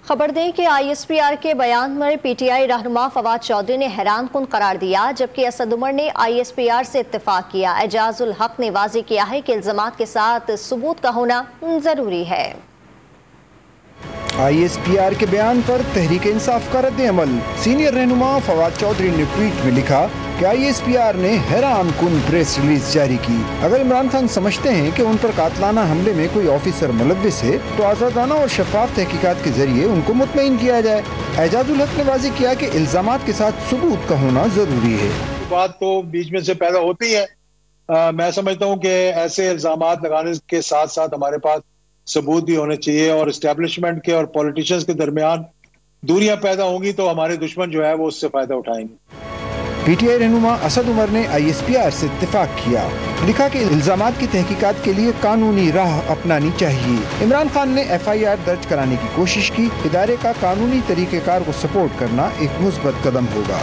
خبر دیں کہ ISPR کے بیان میں PTI رہنما فواد چودھری نے حیران کن قرار دیا، جبکہ اسد عمر نے ISPR سے اتفاق کیا۔ اعجاز الحق نے واضح کیا ہے کہ الزامات کے ساتھ ثبوت کا ہونا ضروری ہے۔ ISPR کے بیان پر تحریک انصاف کا رد عمل۔ سینئر رہنما فواد چودھری نے ٹویٹ میں لکھا کہ ISPR نے حیران کن پریس ریلیز جاری کی۔ اگر عمران خان سمجھتے ہیں کہ ان پر قاتلانہ حملے میں کوئی آفیسر ملوث ہے تو آزادانہ اور شفاف تحقیقات کے ذریعے ان کو مطمئن کیا جائے۔ اعجاز الحق نے واضح کیا کہ الزامات کے ساتھ ثبوت کا ہونا ضروری ہے۔ بات تو بیچ میں سے پیدا ہوتی ہے، میں سمجھتا ہوں کہ ایسے الزامات لگانے کے ساتھ ساتھ ہمارے پاس ثبوت بھی ہونے چاہیے، اور اسٹیبلشمنٹ کے اور پولیٹیشنز کے درمیان دوریاں پیدا ہوں گی تو ہمارے دشمن جو ہے وہ اس سے فائدہ اٹھائیں گے۔ PTI رہنما اسد عمر نے ISPR سے اتفاق کیا، لکھا کہ الزامات کی تحقیقات کے لیے قانونی راہ اپنانی چاہیے۔ عمران خان نے FIR درج کرانے کی کوشش کی۔ ادارے کا قانونی طریقہ کار کو سپورٹ کرنا ایک مثبت قدم ہوگا۔